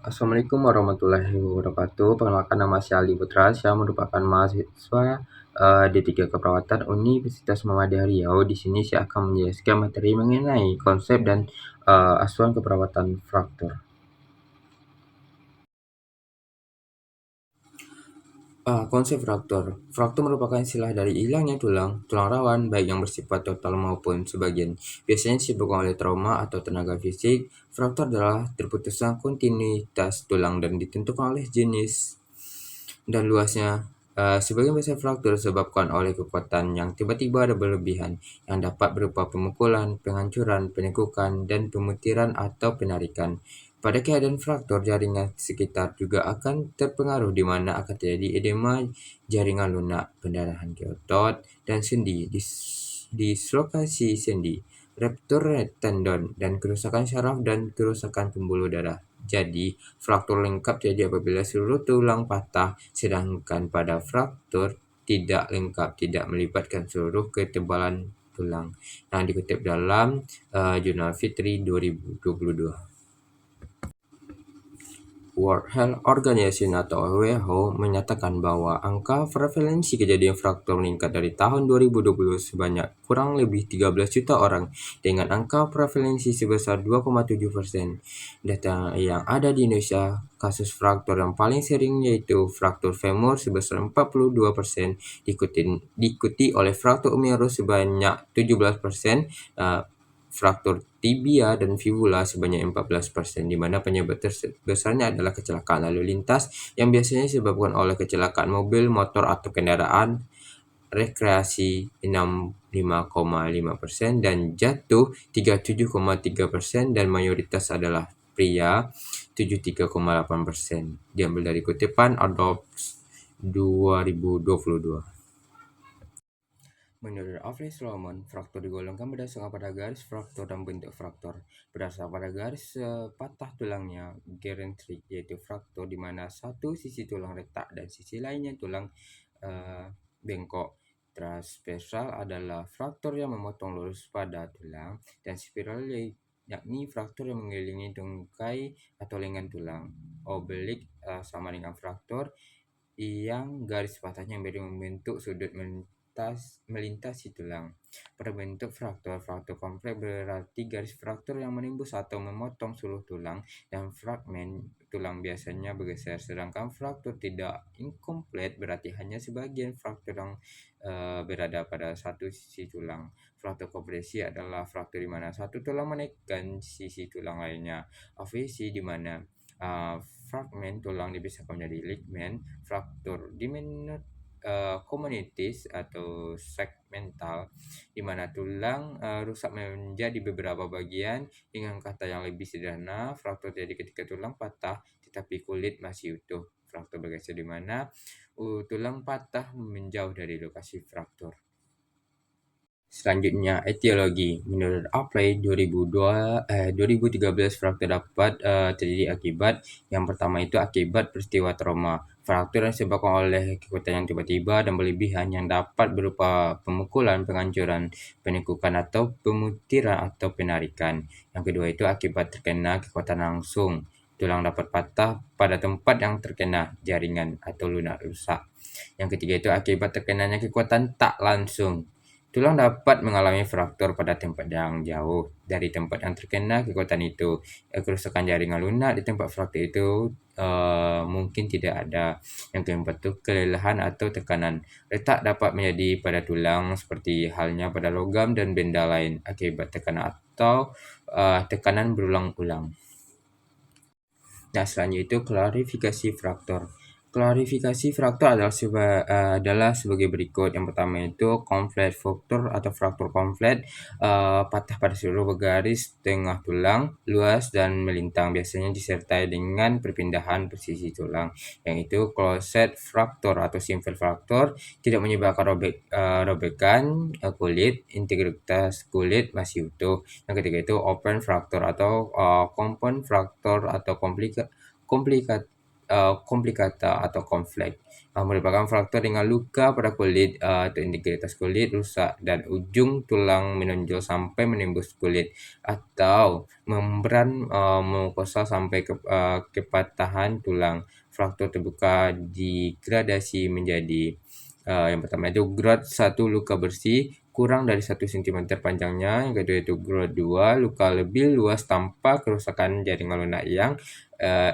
Assalamualaikum warahmatullahi wabarakatuh. Perkenalkan nama saya Ali Putra. Saya merupakan mahasiswa D3 Keperawatan Universitas Muhammadiyah Riau. Di sini saya akan menjelaskan materi mengenai konsep dan asuhan keperawatan fraktur. Konsep fraktur. Fraktur merupakan istilah dari hilangnya tulang rawan, baik yang bersifat total maupun sebagian. Biasanya disebabkan oleh trauma atau tenaga fisik. Fraktur adalah terputusnya kontinuitas tulang dan ditentukan oleh jenis dan luasnya. Sebagian besar fraktur disebabkan oleh kekuatan yang tiba-tiba ada berlebihan, yang dapat berupa pemukulan, penghancuran, penekukan, dan pemutiran atau penarikan. Pada keadaan fraktur, jaringan sekitar juga akan terpengaruh, di mana akan terjadi edema jaringan lunak, pendarahan ke otot dan sendi, dislokasi sendi, ruptur tendon, dan kerusakan syaraf dan kerusakan pembuluh darah. Jadi, fraktur lengkap terjadi apabila seluruh tulang patah, sedangkan pada fraktur tidak lengkap tidak melibatkan seluruh ketebalan tulang. Yang dikutip dalam Jurnal Fitri 2022. World Health Organization atau WHO menyatakan bahwa angka prevalensi kejadian fraktur meningkat dari tahun 2020 sebanyak kurang lebih 13 juta orang dengan angka prevalensi sebesar 2,7%. Data yang ada di Indonesia, kasus fraktur yang paling sering yaitu fraktur femur sebesar 42%, diikuti oleh fraktur umérus sebanyak 17%, fraktur tibia dan fibula sebanyak 14%, di mana penyebab terbesarnya adalah kecelakaan lalu lintas yang biasanya disebabkan oleh kecelakaan mobil, motor, atau kendaraan rekreasi 65,5% dan jatuh 37,3% dan mayoritas adalah pria 73,8%. Diambil dari kutipan Adobe 2022. Menurut Alfred Solomon, fraktur digolongkan berdasarkan pada garis fraktur dan bentuk fraktur. Berdasarkan pada garis patah tulangnya, geometrik, yaitu fraktur di mana satu sisi tulang retak dan sisi lainnya tulang bengkok. Transversal adalah fraktur yang memotong lurus pada tulang, dan spiral yakni fraktur yang mengelilingi tungkai atau lengan tulang. Obelik sama dengan fraktur yang garis patahnya membentuk sudut melintasi tulang. Pada bentuk fraktur kompleks berarti garis fraktur yang menembus atau memotong seluruh tulang, dan fragmen tulang biasanya bergeser. Sedangkan fraktur tidak inkomplit berarti hanya sebagian fraktur yang berada pada satu sisi tulang. Fraktur kompresi adalah fraktur di mana satu tulang menekan sisi tulang lainnya. Afesi di mana fragmen tulang dipisahkan menjadi ligament. Fraktur komunitis atau segmental di mana tulang rusak menjadi beberapa bagian. Dengan kata yang lebih sederhana, fraktur terjadi ketika tulang patah tetapi kulit masih utuh. Fraktur bergeser di mana tulang patah menjauh dari lokasi fraktur. Selanjutnya, etiologi. Menurut Apley 2013, fraktur dapat terjadi akibat yang pertama itu akibat peristiwa trauma. Fraktur yang disebabkan oleh kekuatan yang tiba-tiba dan berlebihan yang dapat berupa pemukulan, penghancuran, penekukan atau pemutiran atau penarikan. Yang kedua itu akibat terkena kekuatan langsung. Tulang dapat patah pada tempat yang terkena jaringan atau lunak rusak. Yang ketiga itu akibat terkenanya kekuatan tak langsung. Tulang dapat mengalami fraktur pada tempat yang jauh dari tempat yang terkena kekuatan itu. Kerusakan jaringan lunak di tempat fraktur itu mungkin tidak ada. Yang keempat itu kelelahan atau tekanan. Retak dapat menjadi pada tulang seperti halnya pada logam dan benda lain akibat tekanan atau tekanan berulang-ulang. Nah, selanjutnya itu klarifikasi fraktur. Klarifikasi fraktur adalah sebagai berikut. Yang pertama itu komplet fraktur atau fraktur komplet, patah pada seluruh garis tengah tulang, luas dan melintang, biasanya disertai dengan perpindahan posisi tulang. Yang itu closed fraktur atau simple fraktur, tidak menyebabkan robekan kulit, integritas kulit masih utuh. Yang ketiga itu open fraktur atau compound fraktur atau komplikat komplikata atau konflik, merupakan faktor dengan luka pada kulit atau integritas kulit rusak dan ujung tulang menonjol sampai menembus kulit, atau membran mukosa sampai kepatahan tulang. Fraktur terbuka digradasi menjadi yang pertama itu grade 1 luka bersih kurang dari 1 cm panjangnya, yang kedua itu grade 2 luka lebih luas tanpa kerusakan jaringan lunak yang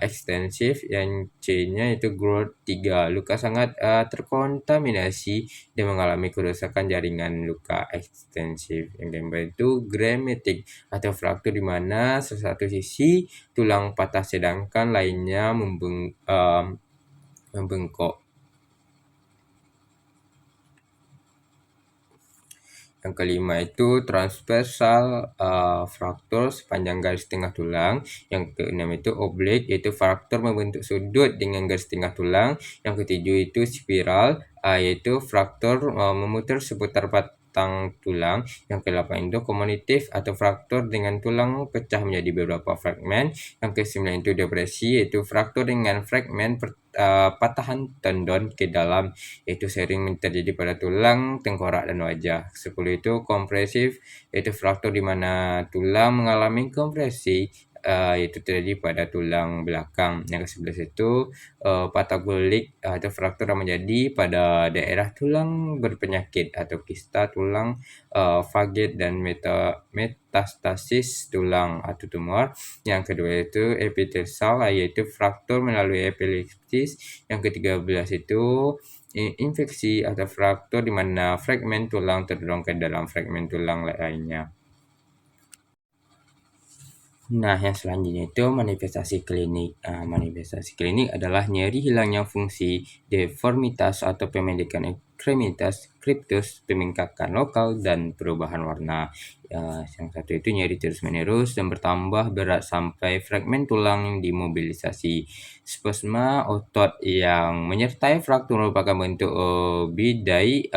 ekstensif, yang C-nya itu grade 3 luka sangat terkontaminasi dan mengalami kerusakan jaringan luka ekstensif. Yang keempat itu grematik atau fraktur di mana salah satu sisi tulang patah sedangkan lainnya membengkok. Yang kelima itu transversal fraktur sepanjang garis tengah tulang. Yang keenam itu oblik, yaitu fraktur membentuk sudut dengan garis tengah tulang. Yang ketujuh itu spiral, yaitu fraktur memutar seputar batang tulang. Yang kedelapan itu komunitif atau fraktur dengan tulang pecah menjadi beberapa fragmen. Yang kesembilan itu depresi, yaitu fraktur dengan fragmen patahan tendon ke dalam, yaitu sering terjadi pada tulang, tengkorak, dan wajah. 10 itu kompresif, yaitu fraktur di mana tulang mengalami kompresi, yaitu terjadi pada tulang belakang. Yang ke-11 itu patagolik atau fraktur yang menjadi pada daerah tulang berpenyakit atau kista tulang, faget, dan metastasis tulang atau tumor. Yang kedua itu epitelisal, yaitu fraktur melalui epilepsis. Yang ke-13 itu infeksi atau fraktur di mana fragmen tulang terdorong ke dalam fragmen tulang lainnya. Nah, yang selanjutnya itu manifestasi klinik. Manifestasi klinik adalah nyeri hilangnya fungsi, deformitas atau pemendekan ekstremitas, kriptus, pembengkakan lokal, dan perubahan warna. Yang satu itu nyeri terus-menerus dan bertambah berat sampai fragmen tulang dimobilisasi. Spasma otot yang menyertai fraktur merupakan bentuk bidai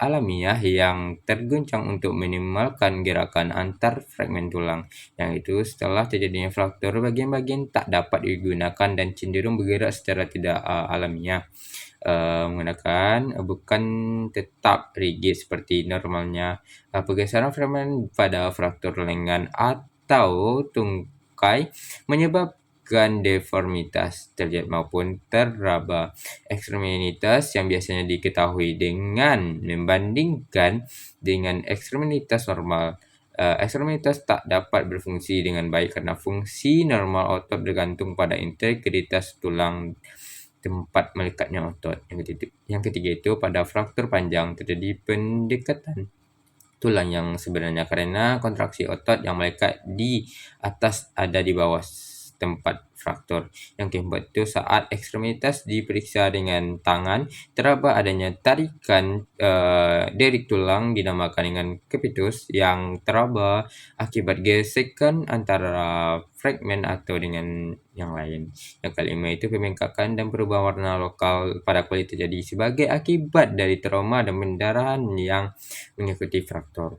alamiah yang terguncang untuk meminimalkan gerakan antar fragmen tulang. Yang itu setelah terjadinya fraktur, bagian-bagian tak dapat digunakan dan cenderung bergerak secara tidak alamiah, menggunakan bukan tetap rigid seperti normalnya. Pergeseran fragmen pada fraktur lengan atau tungkai menyebabkan deformitas terlihat maupun teraba. Ekstremitas yang biasanya diketahui dengan membandingkan dengan ekstremitas normal. Ekstremitas tak dapat berfungsi dengan baik karena fungsi normal otot bergantung pada integritas tulang tempat melekatnya otot. Yang ketiga itu pada fraktur panjang terjadi pendekatan tulang yang sebenarnya karena kontraksi otot yang melekat di atas ada di bawah tempat fraktur. Yang keempat itu saat ekstremitas diperiksa dengan tangan, terdapat adanya tarikan deret tulang dinamakan dengan kepitus yang teraba akibat gesekan antara fragmen atau dengan yang lain. Yang kelima itu pembengkakan dan perubahan warna lokal pada kulit terjadi sebagai akibat dari trauma dan pendarahan yang mengikuti fraktur.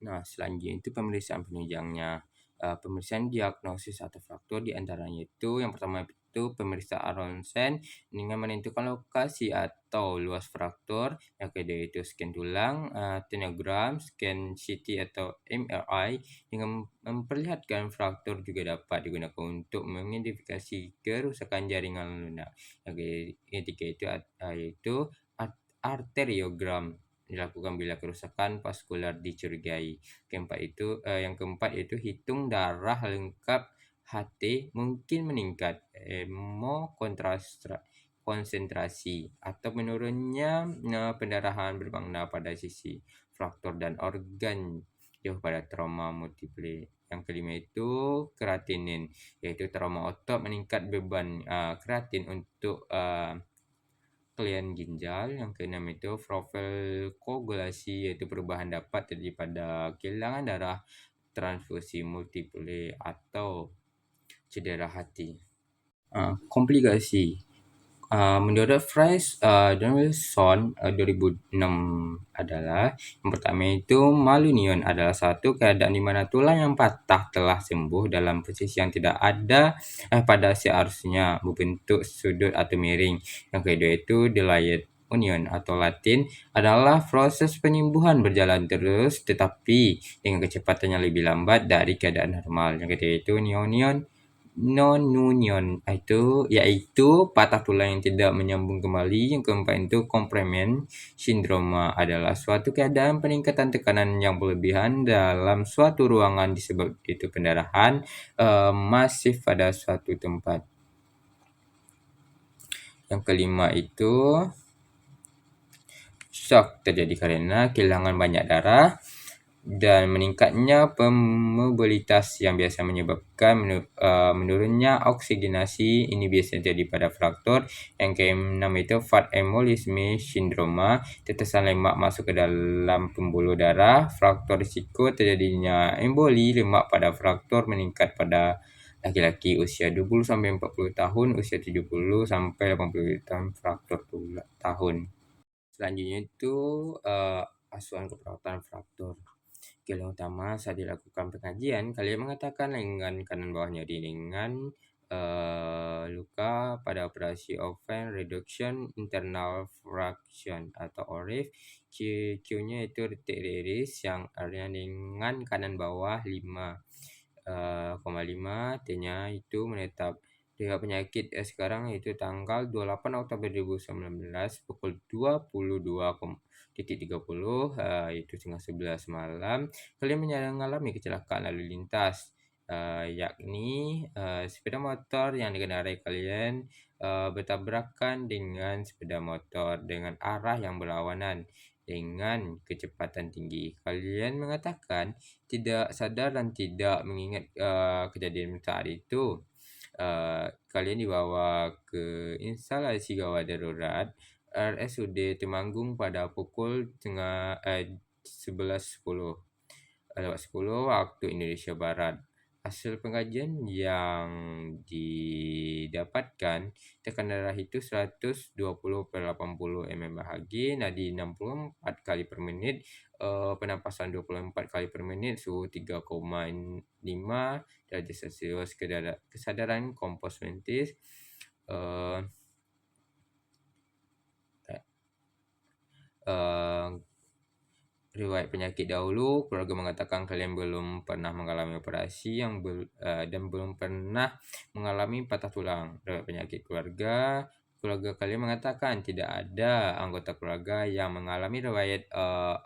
Nah, selanjutnya itu pemeriksaan penunjangnya. Pemeriksaan diagnosis atau fraktur di antaranya itu yang pertama itu pemeriksaan ronsen dengan menentukan lokasi atau luas fraktur. Yang kedua itu scan tulang, tenogram, scan CT atau MRI dengan memperlihatkan fraktur juga dapat digunakan untuk mengidentifikasi kerusakan jaringan lunak. Yang ketiga itu yaitu arteriogram dilakukan bila kerusakan vaskular dicurigai. Yang keempat itu hitung darah lengkap HT mungkin meningkat, konsentrasi atau menurunnya pendarahan bermakna pada sisi fraktur dan organ jauh pada trauma multiple. Yang kelima itu kreatinin, yaitu trauma otot meningkat beban kreatin untuk klien ginjal. Yang keenam itu profil koagulasi, yaitu perubahan dapat terjadi pada kehilangan darah, transfusi multiple atau cedera hati. Komplikasi Menurut Fries, Donaldson, 2006 adalah yang pertama itu malunion adalah satu keadaan di mana tulang yang patah telah sembuh dalam posisi yang tidak ada pada seharusnya berbentuk sudut atau miring. Yang kedua itu delayed union atau Latin adalah proses penyembuhan berjalan terus tetapi dengan kecepatan yang lebih lambat dari keadaan normal. Yang ketiga itu neonion non-union yaitu patah tulang yang tidak menyambung kembali. Yang keempat itu complement syndrome adalah suatu keadaan peningkatan tekanan yang berlebihan dalam suatu ruangan disebab itu pendarahan masif pada suatu tempat. Yang kelima itu shock terjadi karena kehilangan banyak darah dan meningkatnya permeabilitas yang biasa menyebabkan menurunnya oksigenasi. Ini biasanya terjadi pada fraktur. Yang keenam itu fat embolisme syndrome, tetesan lemak masuk ke dalam pembuluh darah. Fraktur risiko terjadinya emboli lemak pada fraktur meningkat pada laki-laki usia 20 sampai 40 tahun, usia 70 sampai 80 tahun fraktur tahun. Selanjutnya itu asuhan keperawatan fraktur. Skill utama saat dilakukan pengajian, kalian mengatakan lengan kanan bawah nyeri dengan luka pada operasi open reduction internal fraction atau ORIF. Q-nya itu detik iris yang area lengan kanan bawah 5,5, T-nya itu menetap. Riwayat penyakit sekarang itu tanggal 28 Oktober 2019 pukul 22.30 itu setengah 11 malam. Kalian mengalami kecelakaan lalu lintas, yakni sepeda motor yang dikendarai kalian bertabrakan dengan sepeda motor dengan arah yang berlawanan dengan kecepatan tinggi. Kalian mengatakan tidak sadar dan tidak mengingat kejadian saat itu. Kalian dibawa ke instalasi gawat darurat RSUD Temanggung pada pukul 11.10 waktu Indonesia Barat. Hasil pengajian yang didapatkan, tekanan darah itu 120/80 mmHg, nadi 64 kali per menit, penapasan 24 kali per menit, suhu 3,5 derajat Celcius, kesadaran kompos mentis, uh, riwayat penyakit dahulu, keluarga mengatakan kalian belum pernah mengalami operasi dan belum pernah mengalami patah tulang. Riwayat penyakit keluarga kalian mengatakan tidak ada anggota keluarga yang mengalami riwayat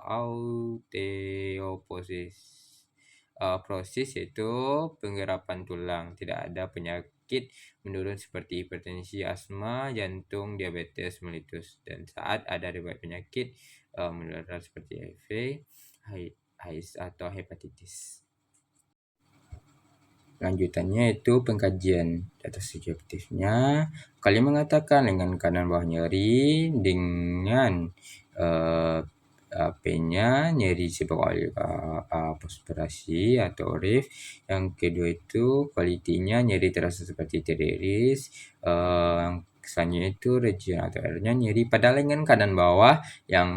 osteoporosis yaitu penggerapan tulang. Tidak ada penyakit menurun seperti hipertensi, asma, jantung, diabetes mellitus. Dan saat ada riwayat penyakit menular seperti HIV, AIDS atau hepatitis. Lanjutannya itu pengkajian data subjektifnya. Kalian mengatakan lengan kanan bawah nyeri dengan P-nya nyeri sebab aspirasi atau ORIF. Yang kedua itu kualitinya nyeri terasa seperti teriris. Selanjutnya itu region atau R-nya nyeri pada lengan kanan bawah yang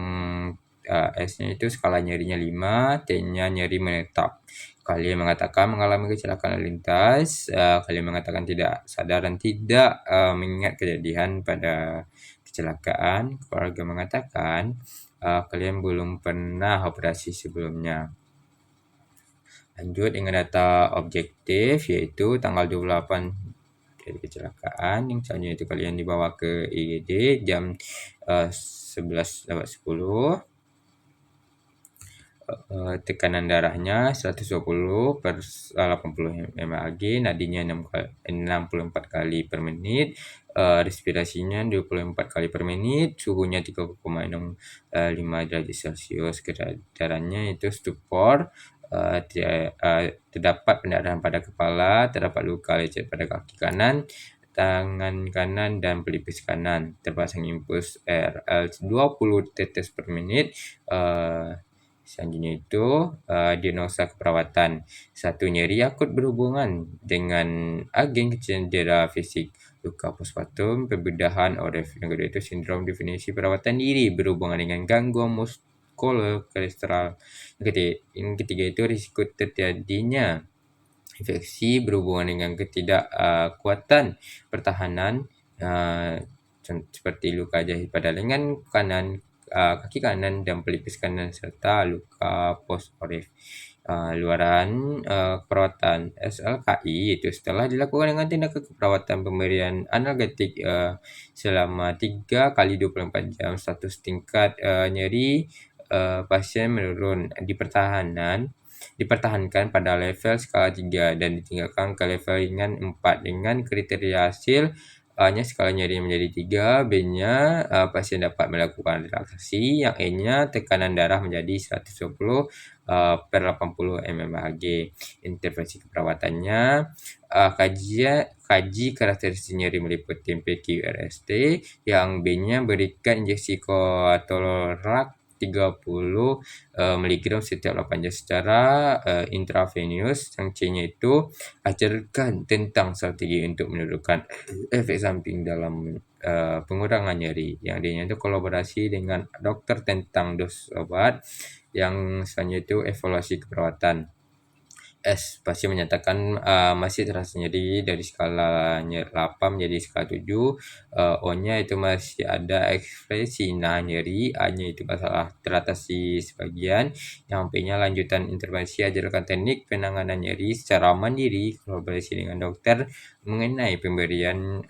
S-nya itu skala nyerinya 5, T-nya nyeri menetap. Kalian mengatakan mengalami kecelakaan lalu lintas, kalian mengatakan tidak sadar dan tidak mengingat kejadian pada kecelakaan. Keluarga mengatakan kalian belum pernah operasi sebelumnya. Lanjut dengan data objektif yaitu tanggal 28 dari kecelakaan. Yang selanjutnya itu kalian dibawa ke IGD jam 11.10. Tekanan darahnya 120/80 mmHg, nadinya 64 kali per menit, respirasinya 24 kali per menit, suhunya 3,65 derajat Celcius, kesadarannya itu stupor, terdapat pendarahan pada kepala, terdapat luka lecet pada kaki kanan, tangan kanan dan pelipis kanan, terpasang impuls RL 20 tetes per menit, Selanjutnya itu diagnosa keperawatan. 1. Nyeri akut berhubungan dengan agen cedera fisik, luka postpartum, pembedahan oref. Yang kedua itu sindrom definisi perawatan diri berhubungan dengan gangguan muskular kolesterol. Yang ketiga itu risiko terjadinya infeksi berhubungan dengan ketidakkuatan pertahanan, seperti luka jahit pada lengan kanan, kaki kanan dan pelipis kanan serta luka post-oref. Luaran perawatan SLKI itu setelah dilakukan dengan tindakan keperawatan pemberian analgetik selama 3 kali 24 jam, status tingkat nyeri pasien menurun, dipertahankan pada level skala 3 dan ditinggalkan ke level ringan 4 dengan kriteria hasil A-nya skala nyeri menjadi 3, B-nya pasien dapat melakukan relaksasi, yang E-nya tekanan darah menjadi 120 per 80 mmHg. Intervensi keperawatannya, kaji karakteristik nyeri meliputi PQRST, yang B-nya berikan injeksi ketorolac 30 mg setiap 8 jam secara intravenous. Yang C-nya itu ajarkan tentang strategi untuk menurunkan efek samping dalam pengurangan nyeri. Yang D-nya itu kolaborasi dengan dokter tentang dos obat. Yang selanjutnya itu evaluasi keperawatan. S. Pasien menyatakan masih terasa nyeri dari skala 8 menjadi skala 7. O-nya itu masih ada ekspresi nahan nyeri. A-nya itu masalah teratasi sebagian. Yang P-nya lanjutan intervensi, ajarkan teknik penanganan nyeri secara mandiri, kolaborasi dengan dokter mengenai pemberian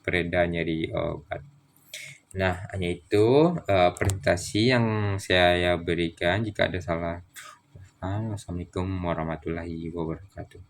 pereda nyeri obat. Nah, hanya itu presentasi yang saya berikan. Jika ada salah, Assalamualaikum warahmatullahi wabarakatuh.